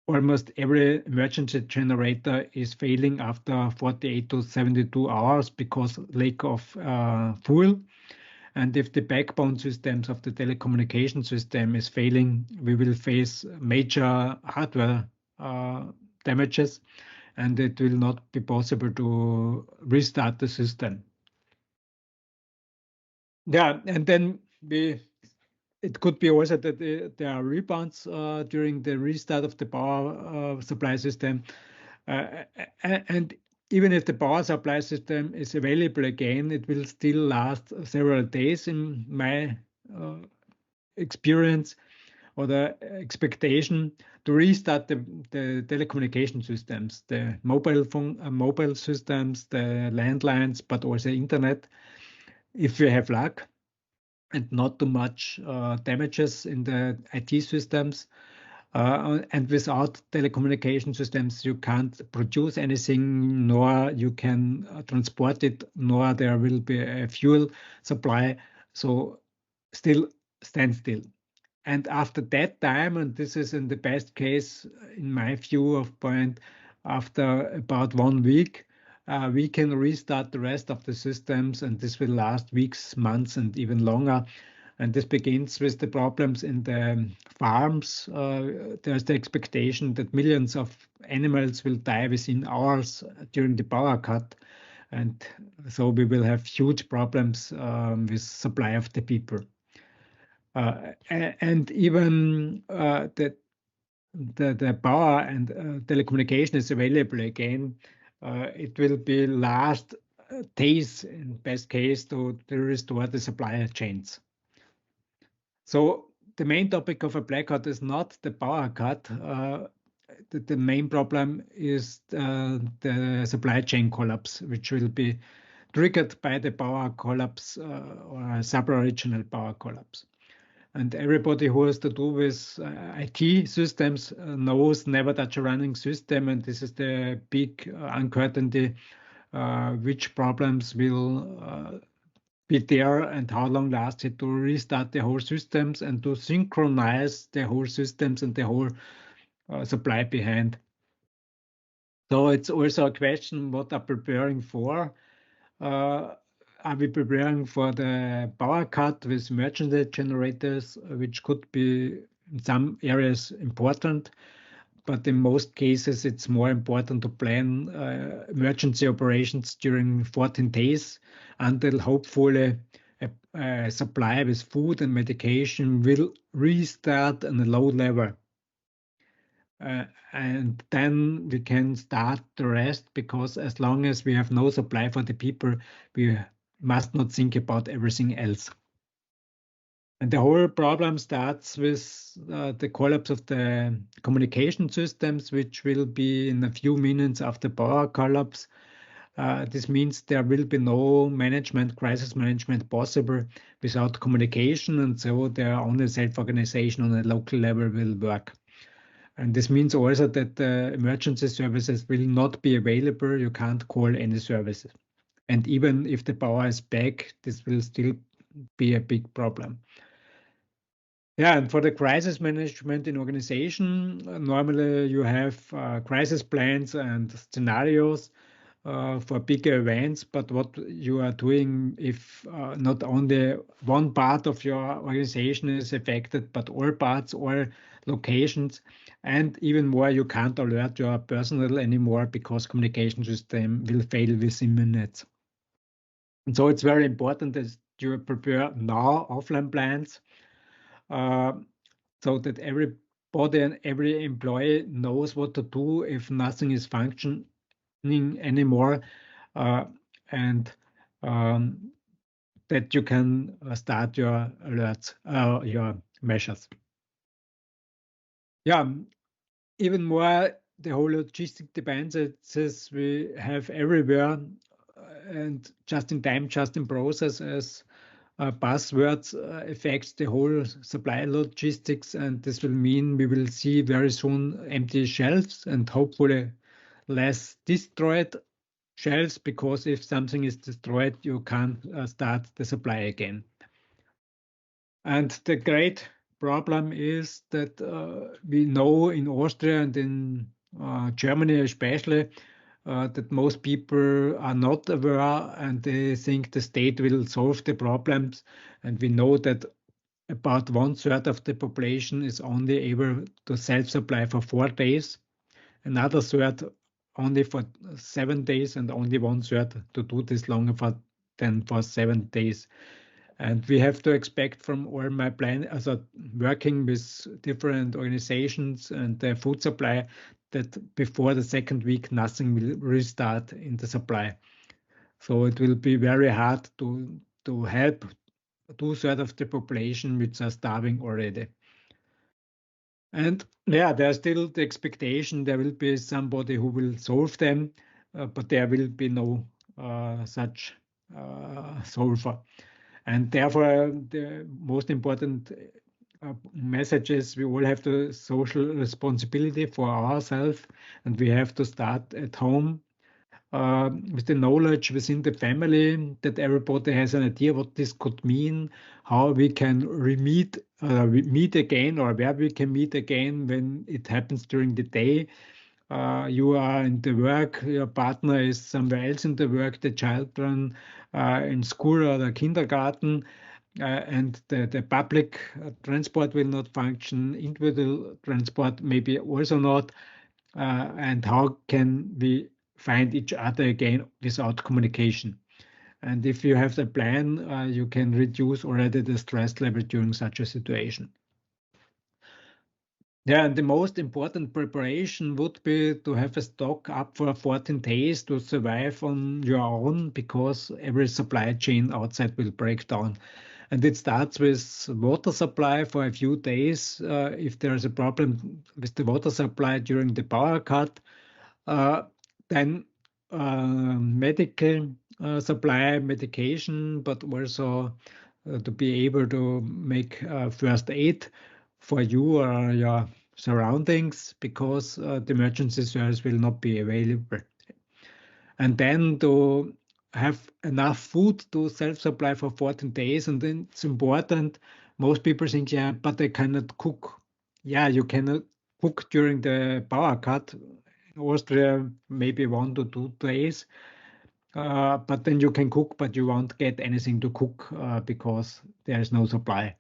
almost every emergency generator is failing after 48 to 72 hours because lack of fuel. And if the backbone systems of the telecommunication system is failing, we will face major hardware damages, and it will not be possible to restart the system. Yeah, and then it could be also that there are rebounds during the restart of the power supply system. And even if the power supply system is available again, it will still last several days in my experience, or the expectation to restart the telecommunication systems, the mobile systems, the landlines, but also internet, if we have luck and not too much damages in the IT systems. And without telecommunication systems, you can't produce anything, nor you can transport it, nor there will be a fuel supply. So still stand still. And after that time, and this is in the best case, in my view of point, after about 1 week, we can restart the rest of the systems, and this will last weeks, months, and even longer. And this begins with the problems in the farms. There's the expectation that millions of animals will die within hours during the power cut. And so we will have huge problems with supply of the people. And even the power and telecommunication is available again, it will be last days in best case to restore the supply chains. So the main topic of a blackout is not the power cut. The main problem is the supply chain collapse, which will be triggered by the power collapse or a supra-regional power collapse. And everybody who has to do with IT systems knows never touch a running system. And this is the big uncertainty, which problems will be there and how long lasts it to restart the whole systems and to synchronize the whole systems and the whole supply behind. So it's also a question what are preparing for. Are we preparing for the power cut with emergency generators, which could be in some areas important, but in most cases it's more important to plan emergency operations during 14 days until hopefully a supply with food and medication will restart on a low level. And then we can start the rest, because as long as we have no supply for the people, we must not think about everything else. And the whole problem starts with the collapse of the communication systems, which will be in a few minutes after power collapse. This means there will be no crisis management possible without communication, and so their only self-organization on a local level will work. And this means also that emergency services will not be available. You can't call any services. And even if the power is back, this will still be a big problem. Yeah, and for the crisis management in organization, normally you have crisis plans and scenarios. for bigger events, but what you are doing if not only one part of your organization is affected, but all parts, all locations, and even more, you can't alert your personnel anymore because communication system will fail within minutes. And so it's very important that you prepare now offline plans so that everybody and every employee knows what to do if nothing is functioning anymore, and that you can start your alerts, your measures. Yeah, even more, the whole logistic dependencies we have everywhere, and just in time, just in process as buzzwords affects the whole supply logistics, and this will mean we will see very soon empty shelves and hopefully less destroyed shelves, because if something is destroyed, you can't start the supply again. And the great problem is that we know in Austria and in Germany especially that most people are not aware and they think the state will solve the problems. And we know that about 1/3 of the population is only able to self-supply for 4 days, another third only for 7 days, and only 1/3 to do this longer than for 7 days. And we have to expect from all my plan, also working with different organizations and the food supply, that before the second week, nothing will restart in the supply. So it will be very hard to help 2/3 of the population which are starving already. And yeah, there's still the expectation there will be somebody who will solve them, but there will be no such solver. And therefore, the most important message is we all have the social responsibility for ourselves, and we have to start at home with the knowledge within the family that everybody has an idea what this could mean, how we can meet again, or where we can meet again when it happens during the day. You are in the work, your partner is somewhere else in the work, the children in school or the kindergarten, and the public transport will not function, individual transport maybe also not. And how can we find each other again without communication? And if you have the plan, you can reduce already the stress level during such a situation. Yeah, and the most important preparation would be to have a stock up for 14 days to survive on your own, because every supply chain outside will break down. And it starts with water supply for a few days. If there's a problem with the water supply during the power cut, then medical supply, medication, but also to be able to make first aid for you or your surroundings, because the emergency service will not be available. And then to have enough food to self-supply for 14 days. And then it's important. Most people think, yeah, but I cannot cook. Yeah, you cannot cook during the power cut. In Austria, maybe 1 to 2 days. But then you can cook, but you won't get anything to cook because there is no supply.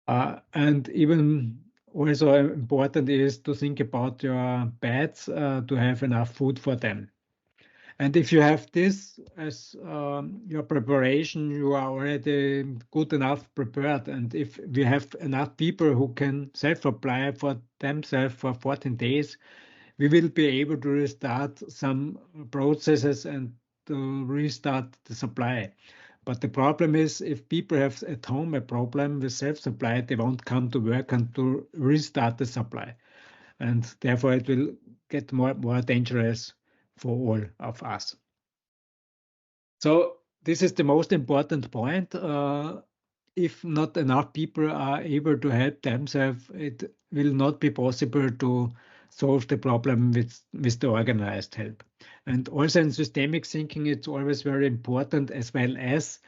And even also important is to think about your pets, to have enough food for them. And if you have this as your preparation, you are already good enough prepared. And if we have enough people who can self-apply for themselves for 14 days, we will be able to restart some processes and to restart the supply. But the problem is, if people have at home a problem with self-supply, they won't come to work and to restart the supply. And therefore, it will get more dangerous for all of us. So this is the most important point. If not enough people are able to help themselves, it will not be possible to solve the problem with the organized help. And also in systemic thinking, it's always very important as well as,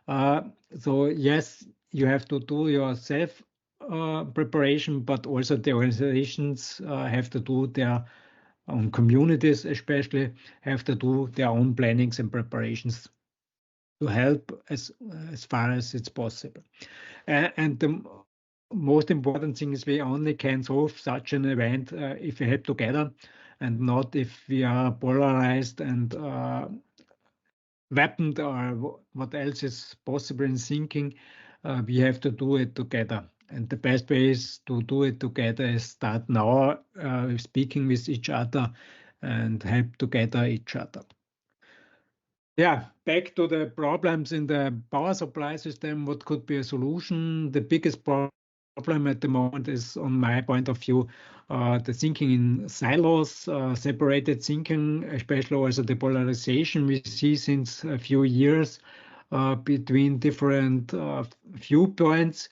so yes, you have to do your self preparation, but also the organizations have to do their on communities especially, have to do their own plannings and preparations to help as far as it's possible. And the most important thing is we only can solve such an event if we help together and not if we are polarized and weaponed or what else is possible in thinking. We have to do it together. And the best way is to do it together is start now speaking with each other and help together each other. Yeah, back to the problems in the power supply system. What could be a solution? The biggest problem at the moment is, on my point of view, the thinking in silos, separated thinking, especially also the polarization we see since a few years between different viewpoints.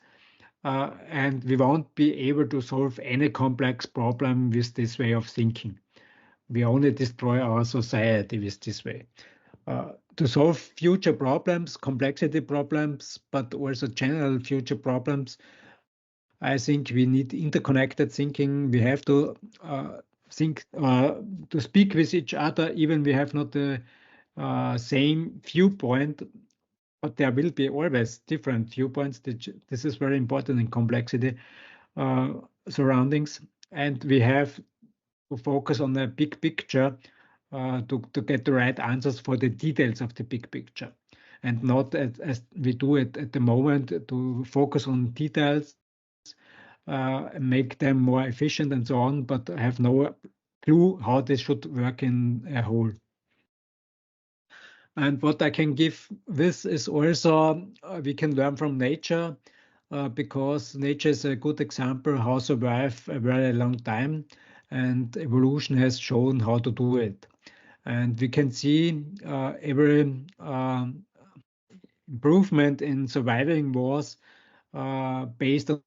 And we won't be able to solve any complex problem with this way of thinking. We only destroy our society with this way. To solve future problems, complexity problems, but also general future problems, I think we need interconnected thinking. We have to think to speak with each other, even we have not the same viewpoint, but there will be always different viewpoints. This is very important in complexity surroundings, and we have to focus on the big picture to get the right answers for the details of the big picture, and not as we do it at the moment to focus on details, make them more efficient and so on, but have no clue how this should work in a whole. And what I can give this is also we can learn from nature because nature is a good example how to survive a very long time, and evolution has shown how to do it. And we can see every improvement in surviving wars based on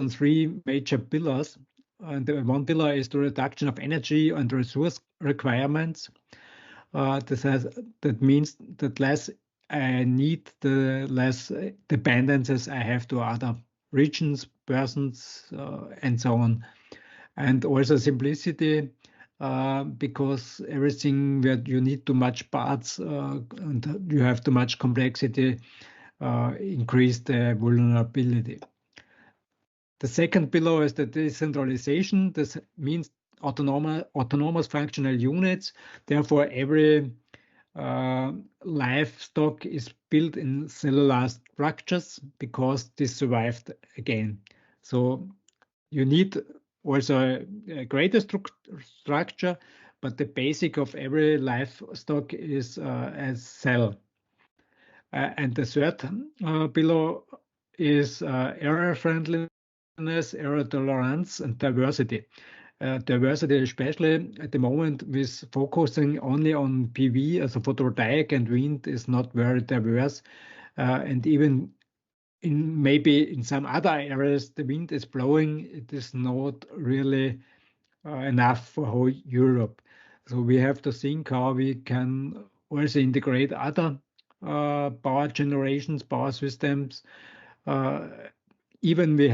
three major pillars. And one pillar is the reduction of energy and resource requirements. That means that less I need, the less dependencies I have to other regions, persons, and so on. And also simplicity, because everything where you need too much parts and you have too much complexity increase the vulnerability. The second pillar is the decentralization. This means autonomous functional units. Therefore, every livestock is built in cellular structures because this survived again. So you need also a greater structure, but the basic of every livestock is a cell. And the third below is error friendliness, error tolerance, and diversity. Diversity, especially at the moment, with focusing only on PV as a photovoltaic and wind, is not very diverse. And even maybe in some other areas the wind is blowing, it is not really enough for whole Europe. So we have to think how we can also integrate other power generations, power systems. Even we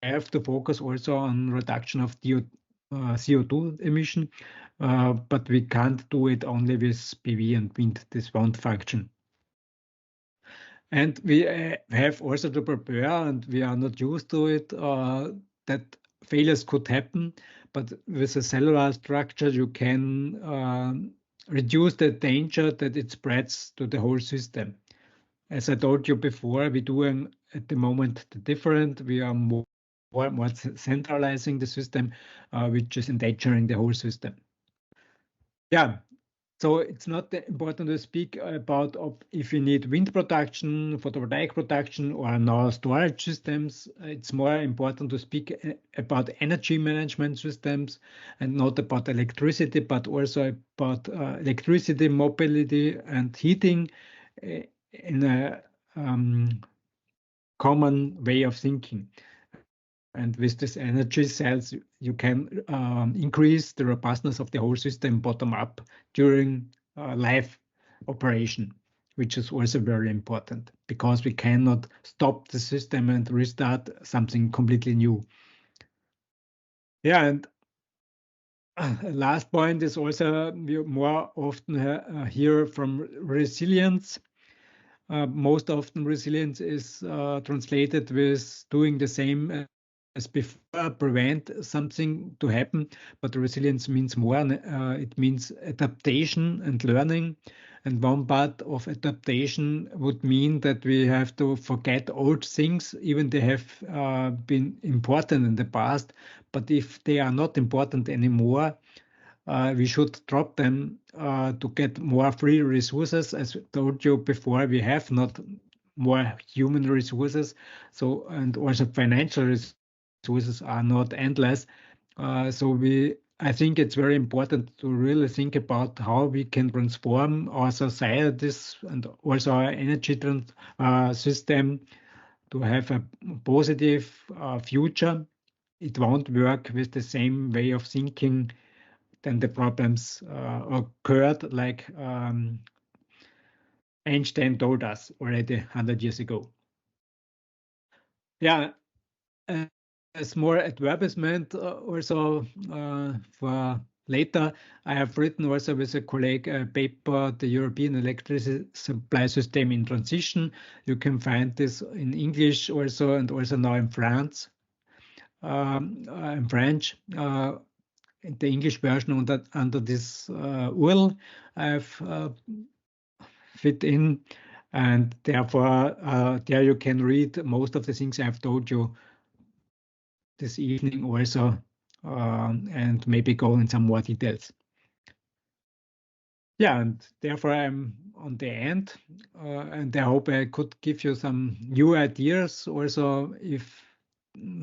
have to focus also on reduction of CO2 emission, but we can't do it only with PV and wind. This won't function. And we have also to prepare, and we are not used to it, that failures could happen. But with a cellular structure, you can reduce the danger that it spreads to the whole system. As I told you before, we're doing at the moment the different. We are more centralizing the system, which is endangering the whole system. Yeah. So it's not important to speak about if you need wind production, photovoltaic production, or now storage systems. It's more important to speak about energy management systems and not about electricity, but also about electricity, mobility, and heating in a common way of thinking. And with these energy cells, you can increase the robustness of the whole system bottom up during live operation, which is also very important because we cannot stop the system and restart something completely new. Yeah, and last point is also we more often hear from resilience. Most often resilience is translated with doing the same as before, prevent something to happen, but resilience means more. It means adaptation and learning. And one part of adaptation would mean that we have to forget old things, even they have been important in the past. But if they are not important anymore, we should drop them to get more free resources. As I told you before, we have not more human resources, so and also financial resources are not endless. I think it's very important to really think about how we can transform our societies and also our energy system to have a positive future. It won't work with the same way of thinking then the problems occurred like Einstein told us already 100 years ago. Yeah, as more advertisement also for later, I have written also with a colleague a paper, The European Electricity Supply System in Transition. You can find this in English also and also now in France, in French. The English version under this URL I've fit in, and therefore there you can read most of the things I've told you this evening also, and maybe go in some more details. Yeah, and therefore I'm on the end, and I hope I could give you some new ideas also if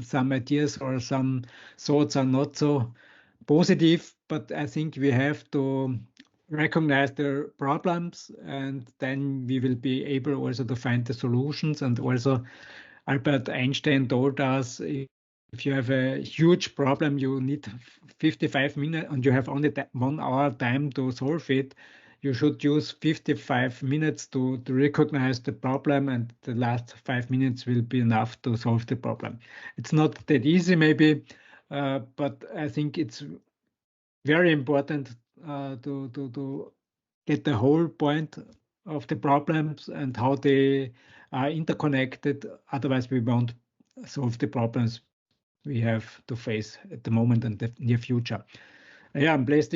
some ideas or some thoughts are not so positive, but I think we have to recognize the problems and then we will be able also to find the solutions. And also Albert Einstein told us if you have a huge problem, you need 55 minutes and you have only 1 hour time to solve it. You should use 55 minutes to recognize the problem, and the last 5 minutes will be enough to solve the problem. It's not that easy, maybe, but I think it's very important to get the whole point of the problems and how they are interconnected. Otherwise, we won't solve the problems we have to face at the moment and the near future. Yeah, please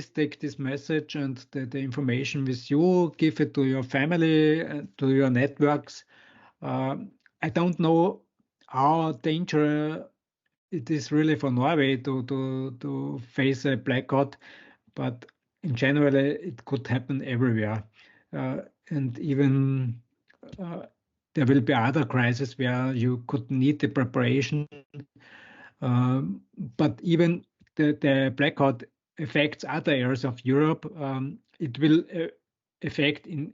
take this message and the information with you, give it to your family, to your networks. I don't know how dangerous it is really for Norway to face a blackout, but in general, it could happen everywhere. And even there will be other crises where you could need the preparation. But even the blackout affects other areas of Europe. It will affect in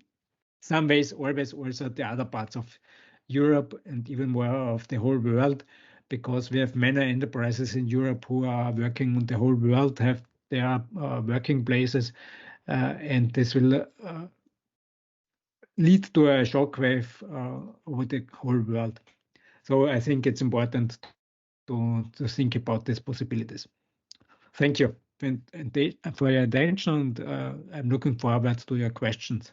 some ways always also the other parts of Europe and even more of the whole world, because we have many enterprises in Europe who are working on the whole world, have their working places, and this will lead to a shockwave over the whole world. So I think it's important to think about these possibilities. Thank you for your attention, and I'm looking forward to your questions.